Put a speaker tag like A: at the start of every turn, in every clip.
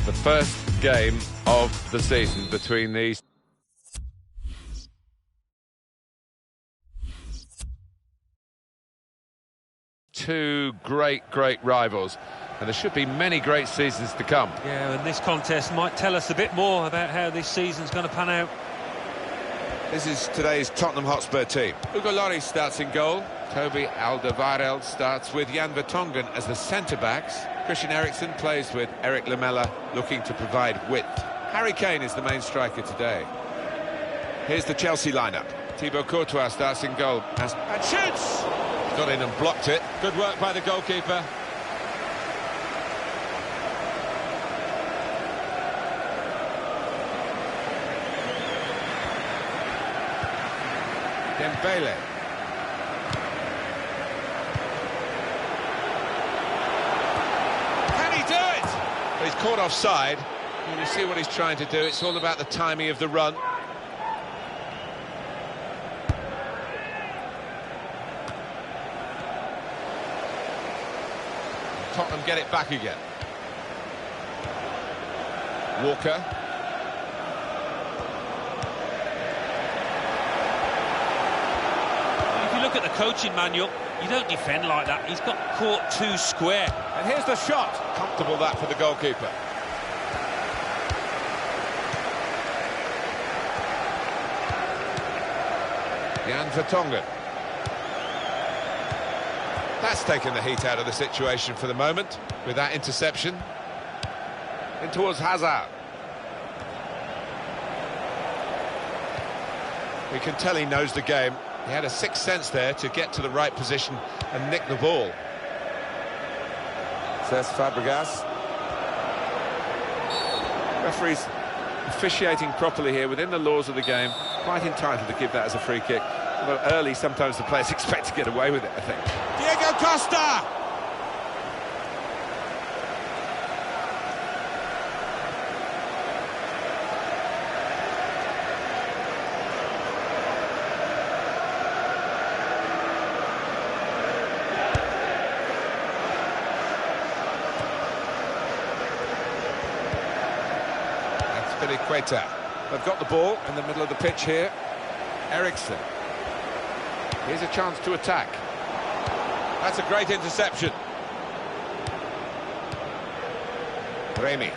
A: The first game of the season between these two great rivals, and there should be many great seasons to come.
B: Yeah, and this contest might tell us a bit more about how this season's going to pan out.
A: This is today's Tottenham Hotspur team. Hugo Lloris starts in goal. Toby Alderweireld starts with Jan Vertonghen as the centre-backs. Christian Eriksen plays with Eric Lamela, looking to provide width. Harry Kane is the main striker today. Here's the Chelsea lineup. Thibaut Courtois starts in goal and shoots! Got in and blocked it. Good work by the goalkeeper. Dembele. Can he do it? He's caught offside. You see what he's trying to do. It's all about the timing of the run. Tottenham get it back again. Walker.
B: If you look at the coaching manual, you don't defend like that. He's got caught too square.
A: And here's the shot. Comfortable that for the goalkeeper. Jan Vertonghen. That's taken the heat out of the situation for the moment with that interception. In towards Hazard. We can tell he knows the game. He had a sixth sense there to get to the right position and nick the ball. Says Fabregas. Referee's officiating properly here within the laws of the game. Quite entitled to give that as a free kick. Although early, sometimes the players expect to get away with it, I think. Diego Costa! Queta. They've got the ball in the middle of the pitch here. Eriksen. Here's a chance to attack. That's a great interception. Remy. He's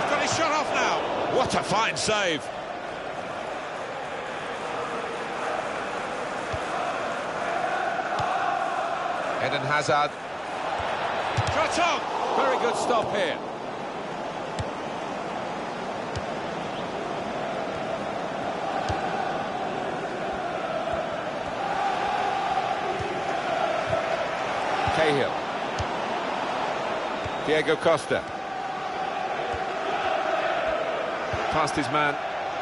A: got his shot off now. What a fine save. Eden Hazard. Shot. Very good stop here. Cahill. Diego Costa. Past his man.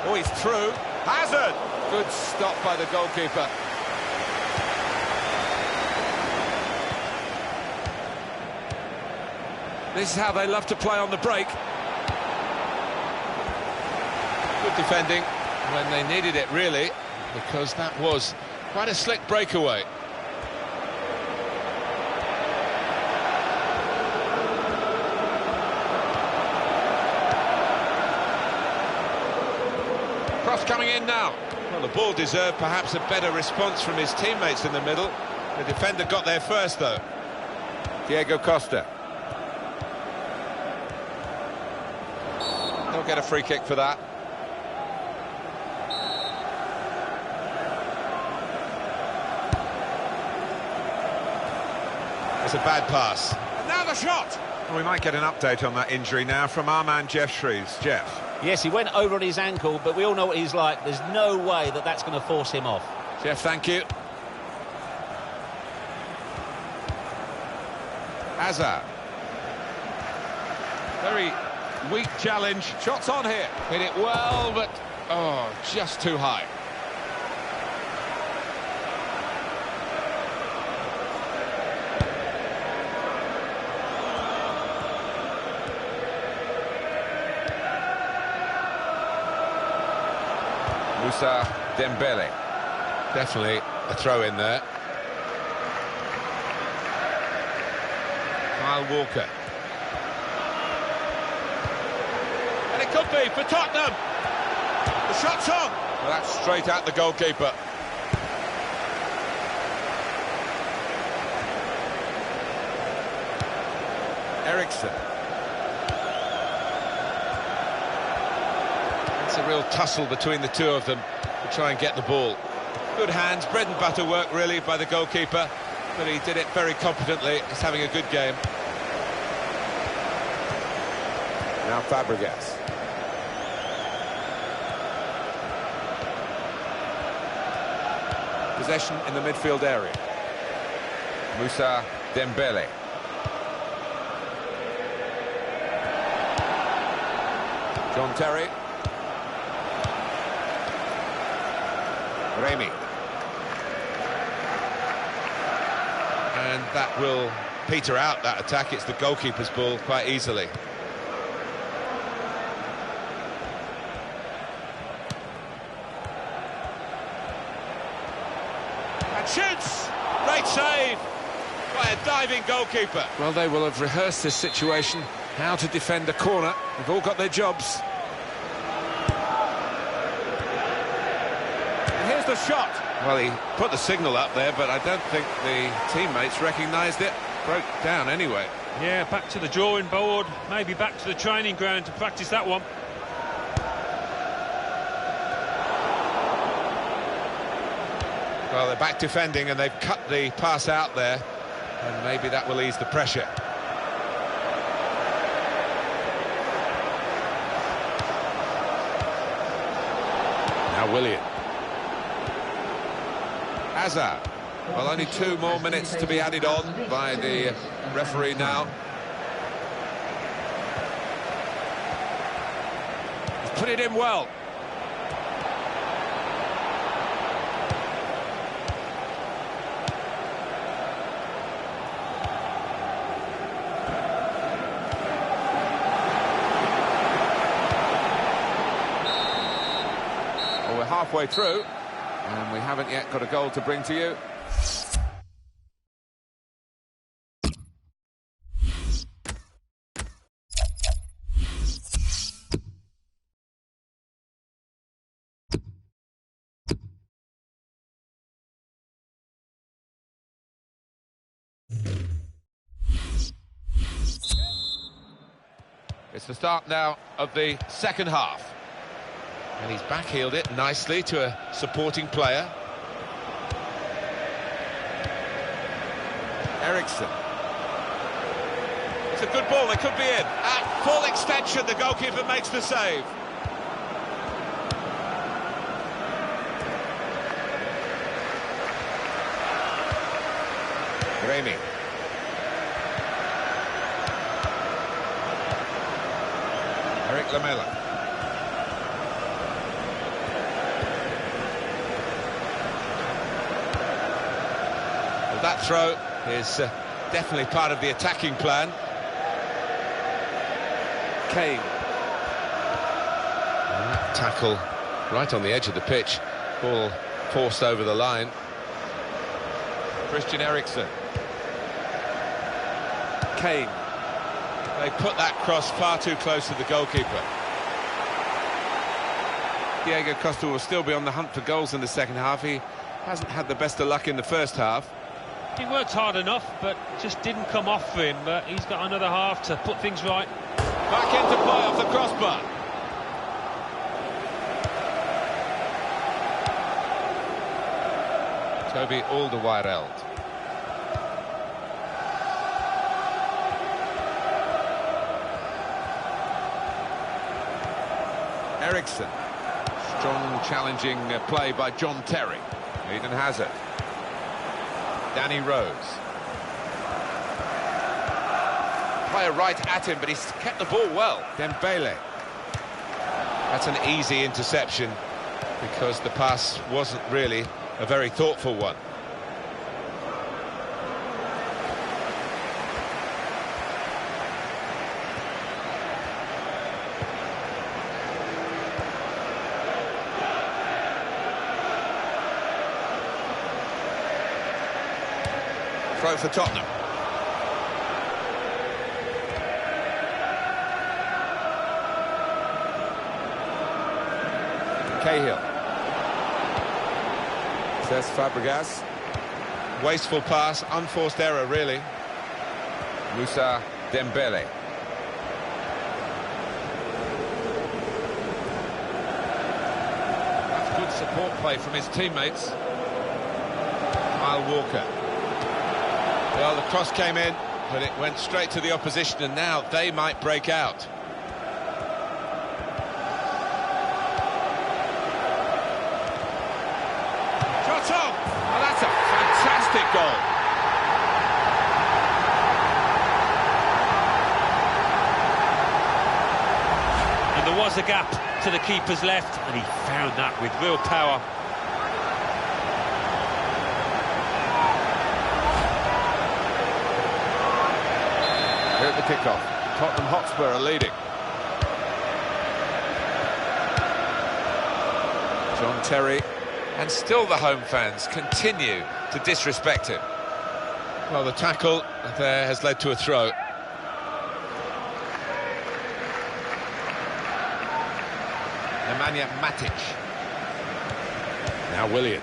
A: Oh, he's through. Hazard! Good stop by the goalkeeper. This is how they love to play on the break. Good defending when they needed it, really, because that was quite a slick breakaway. Cross coming in now. Well, the ball deserved perhaps a better response from his teammates in the middle. The defender got there first, though. Diego Costa. They'll get a free kick for that. It's a bad pass. And now the shot! Well, we might get an update on that injury now from our man Jeff Shreves. Jeff.
C: Yes, he went over on his ankle, but we all know what he's like. There's no way that that's going to force him off.
A: Jeff, thank you. Hazard. Very weak challenge. Shots on here. Hit it well, but oh, just too high. Moussa Dembele. Definitely a throw in there. Kyle Walker. And it could be for Tottenham. The shot's on. Well, that's straight at the goalkeeper. Eriksson. It's a real tussle between the two of them to try and get the ball. Good hands, bread and butter work really by the goalkeeper, but he did it very competently. He's having a good game. Now Fabregas. Possession in the midfield area. Moussa Dembele. John Terry. Remy. And that will peter out that attack. It's the goalkeeper's ball quite easily. And shoots! Great save by a diving goalkeeper. Well, they will have rehearsed this situation, how to defend a corner. They've all got their jobs. And here's the shot. Well, he put the signal up there, but I don't think the teammates recognised it. Broke down anyway.
B: Yeah, back to the drawing board, maybe back to the training ground to practice that one.
A: Well, they're back defending and they've cut the pass out there, and maybe that will ease the pressure. Now Willian. Hazard. Well, only 2 more minutes to be added on by the referee now. He's put it in well. Well, we're halfway through, and we haven't yet got a goal to bring to you. It's the start now of the second half. And he's backheeled it nicely to a supporting player. Eriksson. It's a good ball, they could be in. At full extension, the goalkeeper makes the save. Remy. Eric Lamela. Well, that throw is definitely part of the attacking plan. Kane. And that tackle right on the edge of the pitch. Ball forced over the line. Christian Eriksen. Kane. They put that cross far too close to the goalkeeper. Diego Costa will still be on the hunt for goals in the second half. He hasn't had the best of luck in the first half.
B: He worked hard enough, but just didn't come off for him. But he's got another half to put things right.
A: Back into play off the crossbar. Toby Alderweireld. Eriksson. Strong challenging play by John Terry. Eden Hazard. Danny Rose. Player right at him, but he's kept the ball well. Dembele. That's an easy interception because the pass wasn't really a very thoughtful one. Throw for Tottenham. Cahill. Cesc Fabregas. Wasteful pass, unforced error, really. Moussa Dembele. That's good support play from his teammates. Kyle Walker. Well, the cross came in, but it went straight to the opposition, and now they might break out. Shot on! Oh, that's a fantastic goal.
B: And there was a gap to the keeper's left, and he found that with real power.
A: Here at the kickoff, Tottenham Hotspur are leading. John Terry, and still the home fans continue to disrespect him. Well, the tackle there has led to a throw. Nemanja Matic. Now Willian.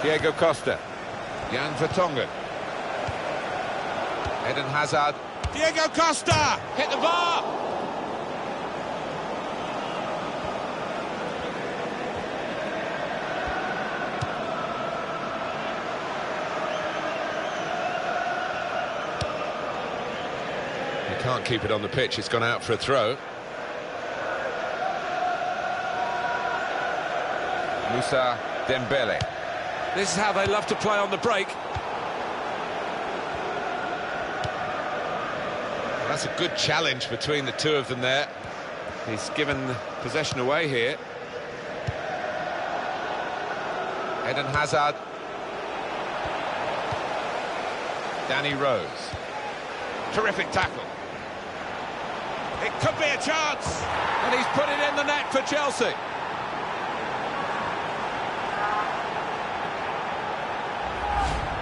A: Diego Costa. Jan Vertonghen. Eden Hazard. Diego Costa! Hit the bar! You can't keep it on the pitch, it's gone out for a throw. Moussa Dembele. This is how they love to play on the break. That's a good challenge between the two of them there. He's given possession away here. Eden Hazard. Danny Rose. Terrific tackle. It could be a chance. And he's put it in the net for Chelsea.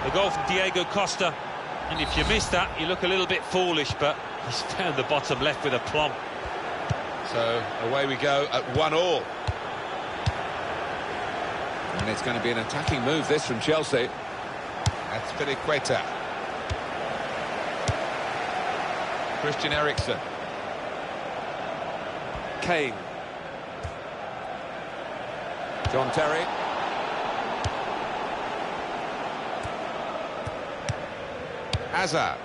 B: The goal from Diego Costa. And if you miss that, you look a little bit foolish, but he's found the bottom left with aplomb.
A: So away we go at 1-1. And it's going to be an attacking move, this, from Chelsea. That's Piliqueta. Christian Eriksen. Kane. John Terry. Hazard.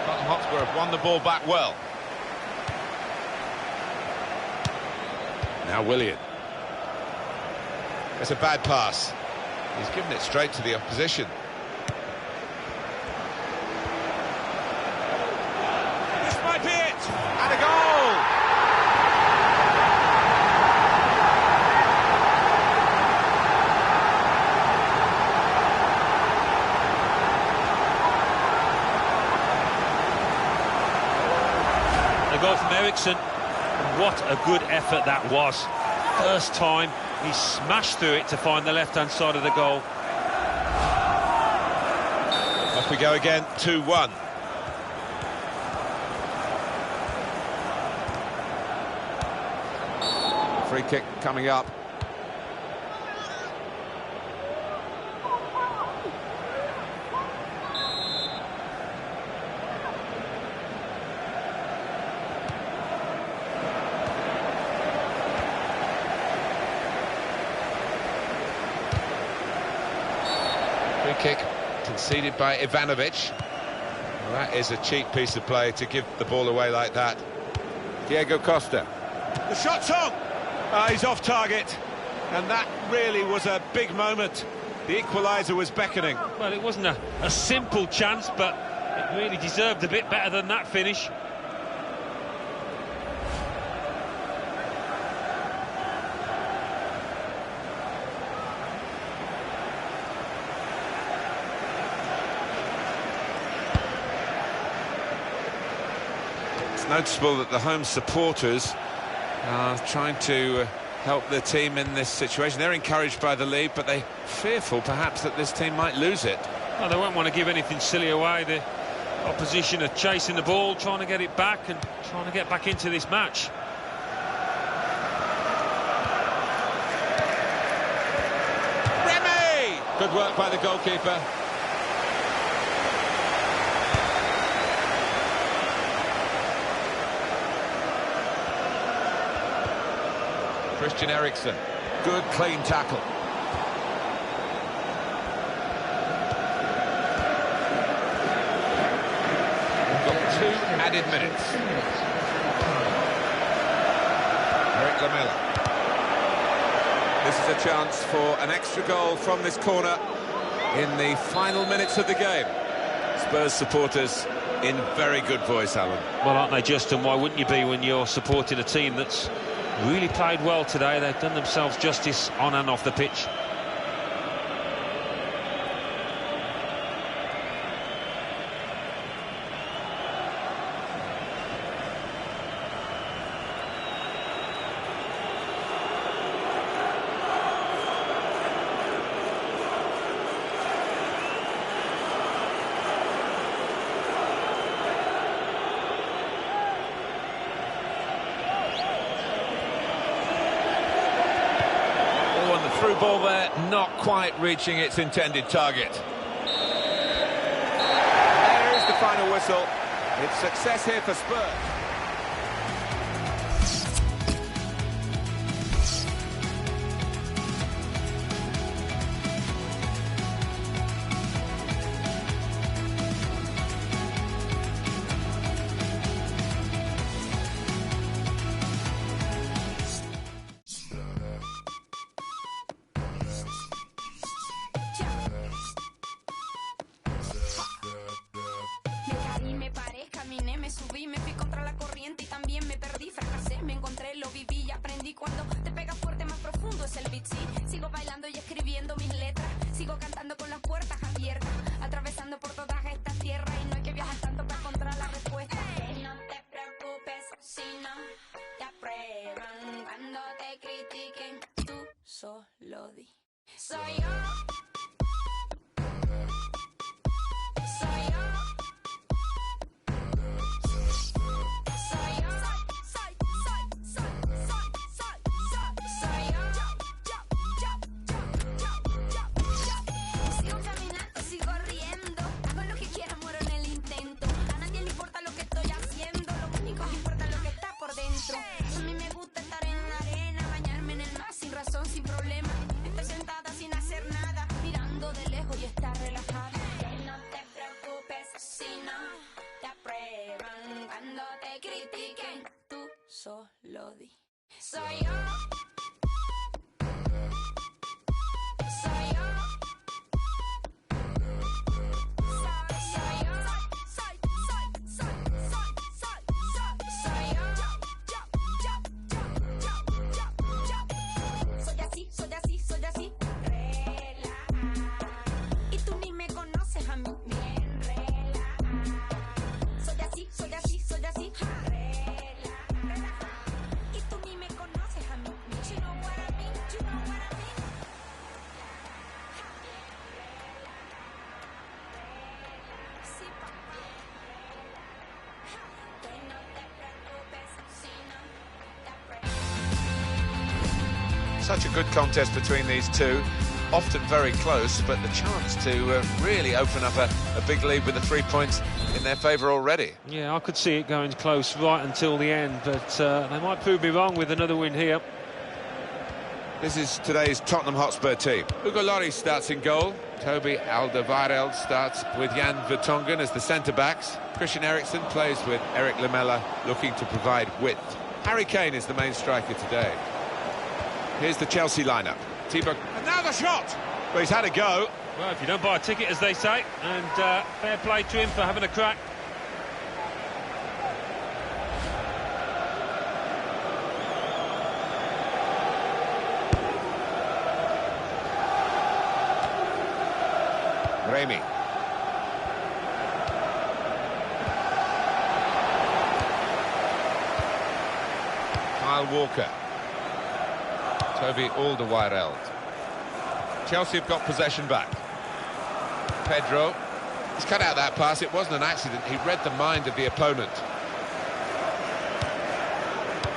A: Tottenham Hotspur have won the ball back well. Now Willian. It's a bad pass. He's given it straight to the opposition. This might be it! And a goal!
B: Goal from Eriksen. What a good effort that was. First time he smashed through it to find the left-hand side of the goal.
A: Off we go again, 2-1. Free kick coming up. Free kick conceded by Ivanovic. Well, that is a cheap piece of play to give the ball away like that. Diego Costa. The shot's on! He's off target. And that really was a big moment. The equaliser was beckoning.
B: Well, it wasn't a simple chance, but it really deserved a bit better than that finish.
A: It's noticeable that the home supporters are trying to help their team in this situation. They're encouraged by the lead, but they're fearful perhaps that this team might lose it.
B: Well, they won't want to give anything silly away. Opposition are chasing the ball, trying to get it back and trying to get back into this match.
A: Remy! Good work by the goalkeeper. Christian Eriksen. Good clean tackle. Added minutes. Eric Lamela. This is a chance for an extra goal from this corner in the final minutes of the game. Spurs supporters in very good voice, Alan.
B: Well, aren't they just, and why wouldn't you be when you're supporting a team that's really played well today? They've done themselves justice on and off the pitch.
A: Through ball there, not quite reaching its intended target. There is the final whistle. It's success here for Spurs.
D: subí, me fui contra la corriente y también me perdí, fracasé, me encontré, lo viví y aprendí. Cuando te pegas fuerte, más profundo es el beat, sí. Sigo bailando y escribiendo mis letras, sigo cantando con las puertas abiertas, atravesando por todas estas tierras, y no hay que viajar tanto para encontrar la respuesta. Y no te preocupes si no te aprueban, cuando te critiquen, tú solo di. Soy yo. A mí me gusta estar en la arena, bañarme en el mar sin razón, sin problema. Estoy sentada sin hacer nada, mirando de lejos y estar relajada. Que no te preocupes si no te aprueban, cuando te critiquen, tú solo di. Soy yo.
A: Such a good contest between these two, often very close, but the chance to really open up a big lead with the 3 points in their favour already.
B: Yeah, I could see it going close right until the end, but they might prove me wrong with another win here.
A: This is today's Tottenham Hotspur team. Hugo Lloris starts in goal. Toby Alderweireld starts with Jan Vertonghen as the centre-backs. Christian Eriksen plays with Eric Lamela, looking to provide width. Harry Kane is the main striker today. Here's the Chelsea lineup. Thibaut, and now the shot! Well, he's had a go.
B: Well, if you don't buy a ticket, as they say, and fair play to him for having a crack.
A: Remy. Kyle Walker. Toby Alderweireld. Chelsea have got possession back. Pedro. He's cut out that pass. It wasn't an accident. He read the mind of the opponent.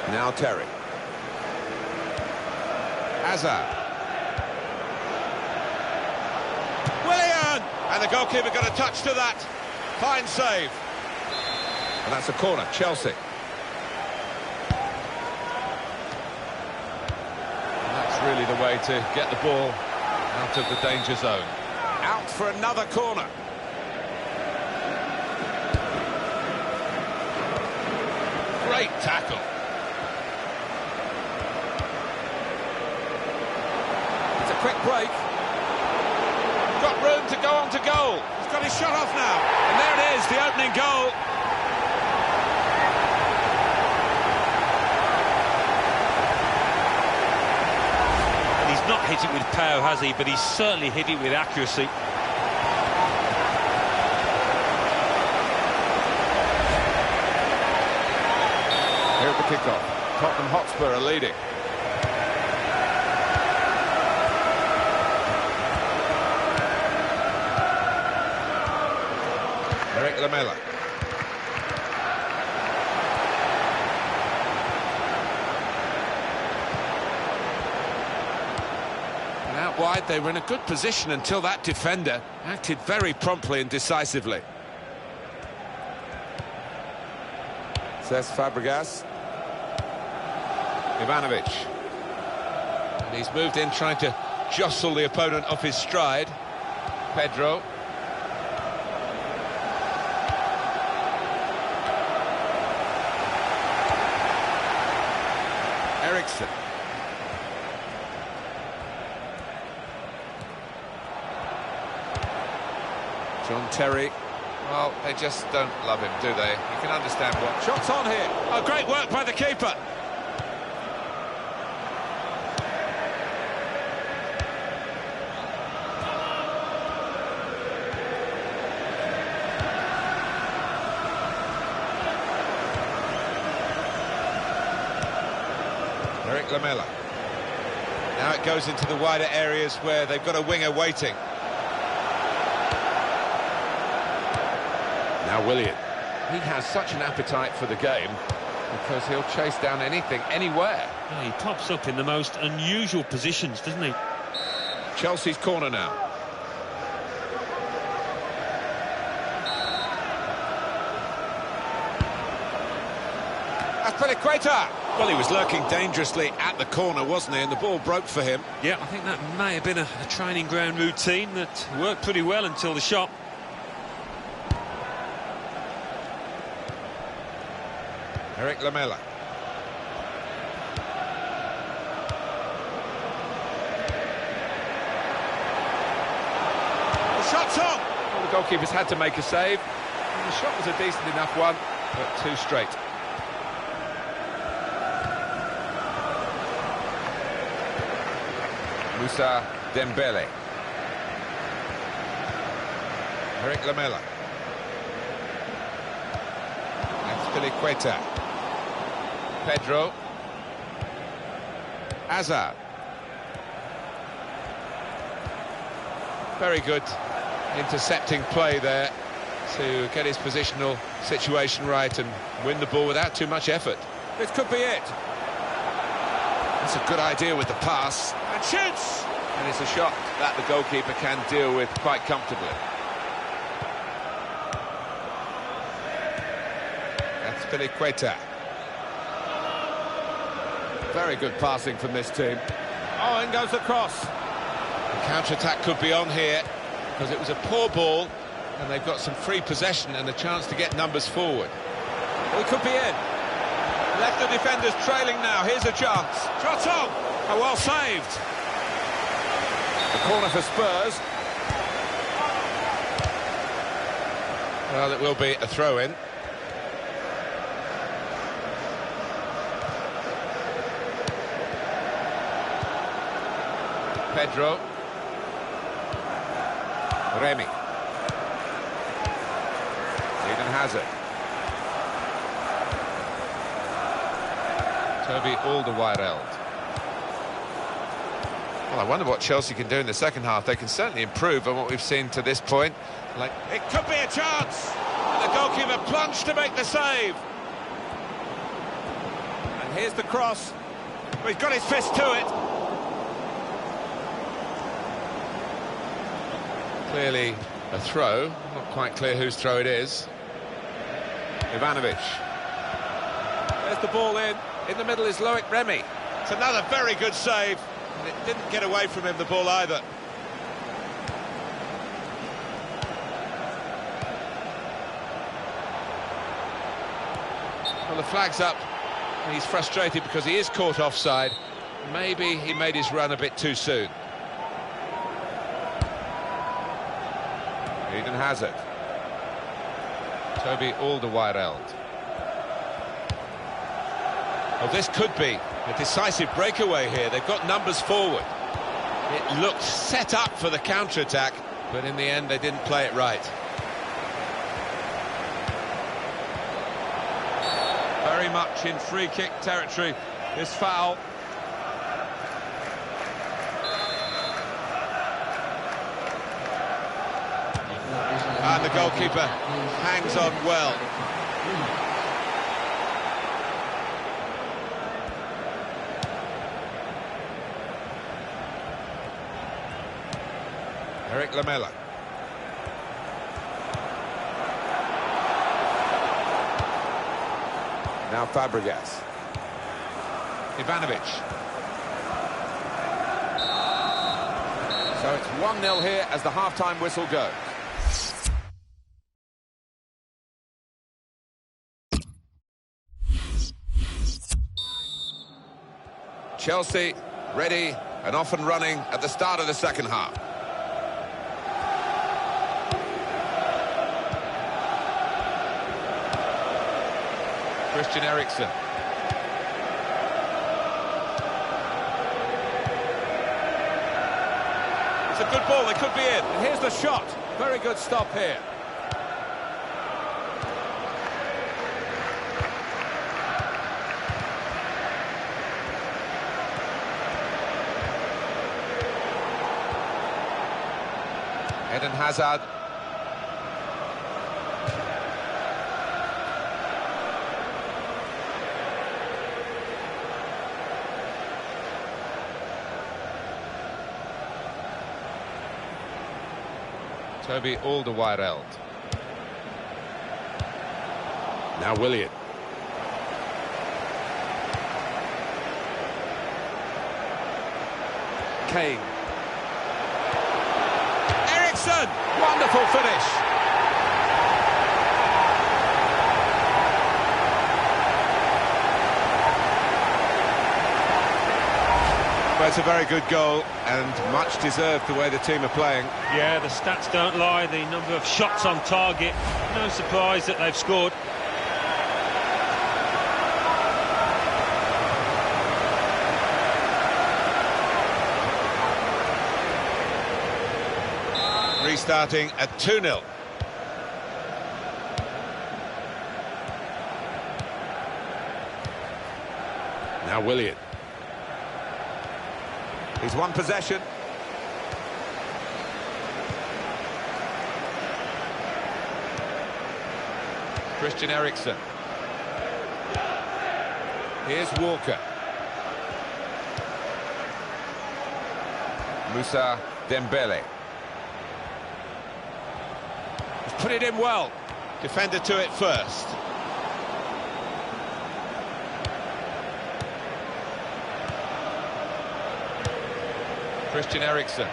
A: Now Terry. Hazard. Willian! And the goalkeeper got a touch to that. Fine save. And that's a corner, Chelsea. And that's really the way to get the ball out of the danger zone. Out for another corner. Great tackle. It's a quick break. Got room to go on to goal. He's got his shot off now. And there it is, the opening goal.
B: And he's not hit it with power, has he? But he's certainly hit it with accuracy.
A: Here at the kickoff, Tottenham Hotspur are leading. Eric Lamela. And out wide, they were in a good position until that defender acted very promptly and decisively. Cesc Fabregas. Ivanovic. And he's moved in trying to jostle the opponent off his stride. Pedro. Eriksson. John Terry. Well, they just don't love him, do they? You can understand what. Shots on here. Oh, great work by the keeper. Eric Lamela. Now it goes into the wider areas where they've got a winger waiting. Now Willian. He has such an appetite for the game because he'll chase down anything, anywhere.
B: Yeah, he pops up in the most unusual positions, doesn't he?
A: Chelsea's corner now. Azpilicueta. Well, he was lurking dangerously at the corner, wasn't he? And the ball broke for him.
B: Yeah, I think that may have been a training ground routine that worked pretty well until the shot.
A: Eric Lamela. The shot's on! Well, the goalkeeper's had to make a save. And the shot was a decent enough one, but too straight. Moussa Dembele. Eric Lamela. Azpilicueta. Pedro. Hazard. Very good intercepting play there to get his positional situation right and win the ball without too much effort. This could be it. That's a good idea with the pass. And shoots! And it's a shot that the goalkeeper can deal with quite comfortably. That's Azpilicueta. Very good passing from this team. Oh, in goes the cross. The counter-attack could be on here because it was a poor ball and they've got some free possession and a chance to get numbers forward. Well, it could be in. Left the defenders trailing now. Here's a chance. Shot on! Oh, well saved. The corner for Spurs. Well, it will be a throw-in. Pedro. Remy. Eden Hazard. Toby Alderweireld. Well, I wonder what Chelsea can do in the second half. They can certainly improve on what we've seen to this point. Like, it could be a chance! And the goalkeeper plunged to make the save. And here's the cross. Well, he's got his fist to it. Clearly a throw. Not quite clear whose throw it is. Ivanovic. There's the ball in. In the middle is Loic Remy. It's another very good save. And it didn't get away from him, the ball, either. Well, the flag's up. He's frustrated because he is caught offside. Maybe he made his run a bit too soon. Eden Hazard. Toby Alderweireld. Well, this could be a decisive breakaway here. They've got numbers forward. It looked set up for the counter-attack, but in the end they didn't play it right. Very much in free-kick territory, this foul. And the goalkeeper hangs on well. Eric Lamela. Now Fabregas. Ivanovic. So it's 1-0 here as the half-time whistle goes. Chelsea ready and off and running at the start of the second half. Christian Eriksen. It's a good ball, they could be in. And here's the shot. Very good stop here. Eden Hazard. Toby Alderweireld. Now Willian. Kane. Eriksen! Wonderful finish. Well, it's a very good goal and much deserved the way the team are playing.
B: Yeah, the stats don't lie. The number of shots on target. No surprise that they've scored.
A: Restarting at 2-0. Now Willian. He's won possession. Christian Eriksen. Here's Walker. Moussa Dembele. He's put it in well. Defender to it first. Christian Eriksen.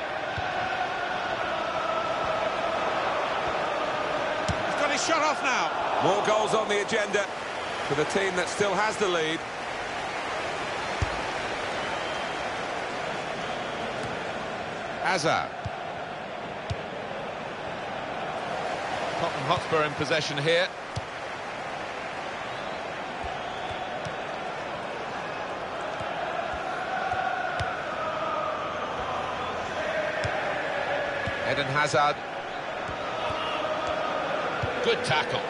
A: He's got his shot off now. More goals on the agenda for the team that still has the lead. Hazard. Tottenham Hotspur in possession here. Eden Hazard. Good tackle.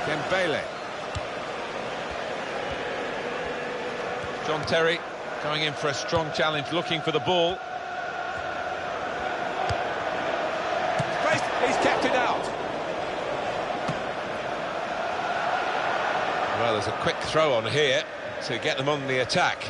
A: Dembele. John Terry. Going in for a strong challenge, looking for the ball. He's kept it out. Well, there's a quick throw on here to get them on the attack.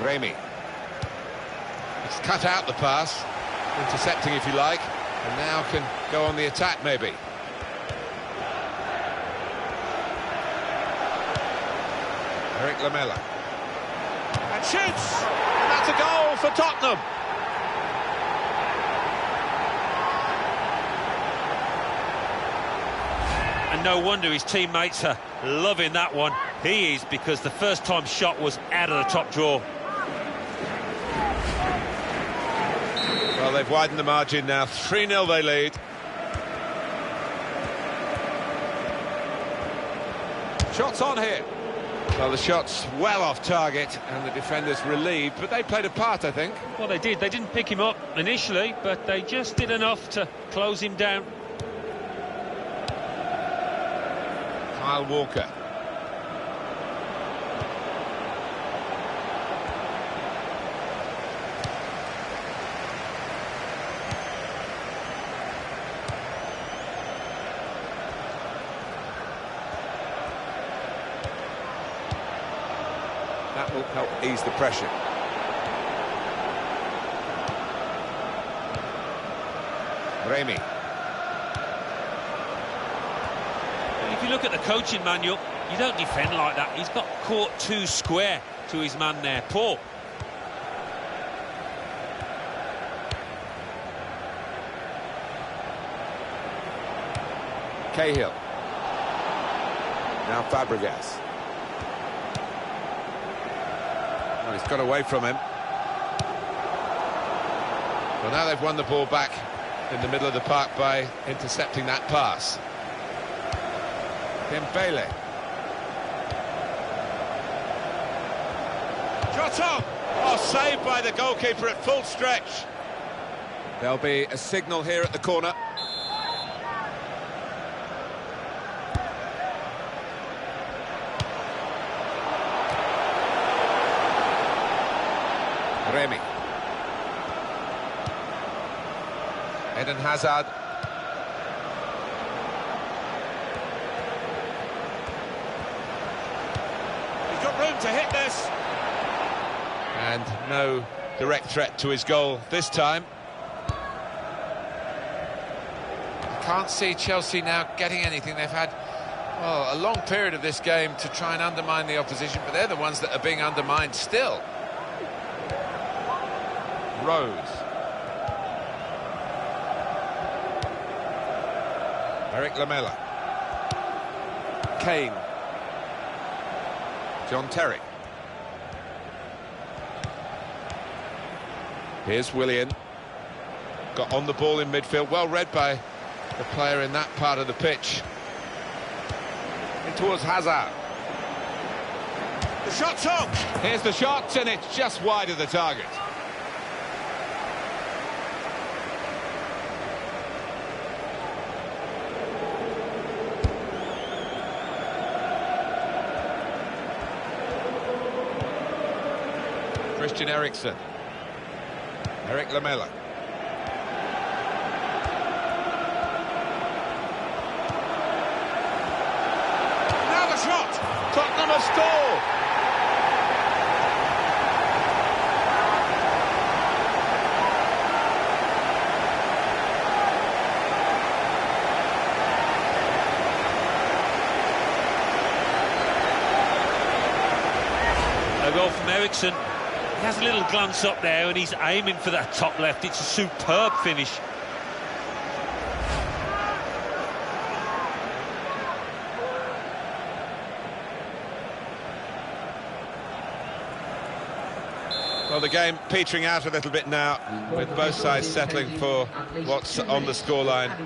A: Remy. He's cut out the pass, intercepting if you like, and now can go on the attack maybe. Eric Lamela. And shoots! And that's a goal for Tottenham.
B: And no wonder his teammates are loving that one. He is, because the first time shot was out of the top drawer.
A: Well, they've widened the margin now. 3-0 they lead. Shots on here. Well, the shot's well off target, and the defenders relieved, but they played a part, I think.
B: Well, they did. They didn't pick him up initially, but they just did enough to close him down.
A: Kyle Walker. That will help ease the pressure. Remy.
B: If you look at the coaching manual, you don't defend like that. He's got caught too square to his man there. Poor.
A: Cahill. Now Fabregas. Well, he's got away from him. Well, now they've won the ball back in the middle of the park by intercepting that pass. Dembele. Shot on! Oh, saved by the goalkeeper at full stretch. There'll be a signal here at the corner. Remy. Eden Hazard. He's got room to hit this. And no direct threat to his goal this time. I can't see Chelsea now getting anything. They've had, well, a long period of this game to try and undermine the opposition, but they're the ones that are being undermined still. Rose. Eric Lamela. Kane. John Terry. Here's Willian. Got on the ball in midfield. Well read by the player in that part of the pitch. In towards Hazard. The shot's on! Here's the shot, and it's just wide of the target. Christian Eriksen. Eric Lamela. Now the shot! Tottenham have scored!
B: A goal from Eriksen. He has a little glance up there and he's aiming for that top left. It's a superb finish.
A: Well, the game petering out a little bit now, with both sides settling for what's on the scoreline.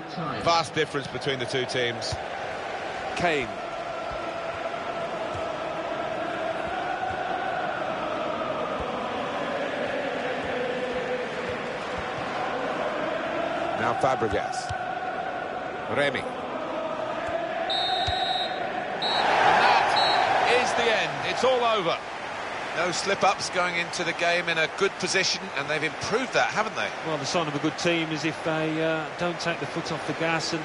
A: Vast difference between the two teams. Kane. Now Fabregas. Remy. And that is the end. It's all over. No slip-ups, going into the game in a good position, and they've improved that, haven't they?
B: Well, the sign of a good team is if they don't take the foot off the gas and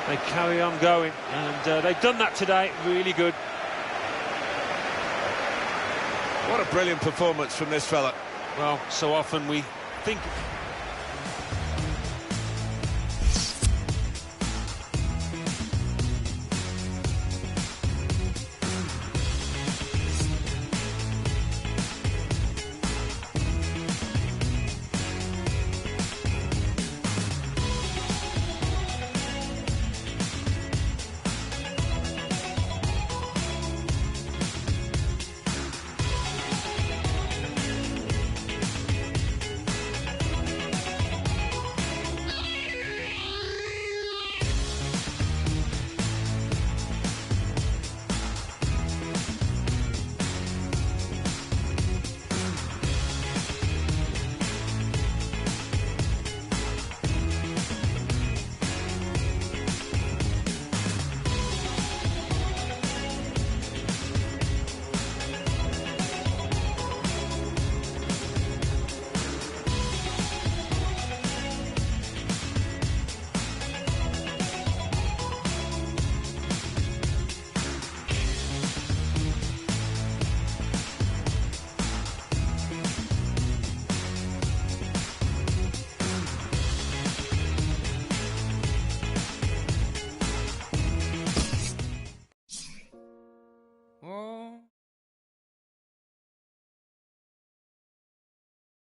B: they carry on going. And they've done that today. Really good.
A: What a brilliant performance from this fella.
B: Well, so often we think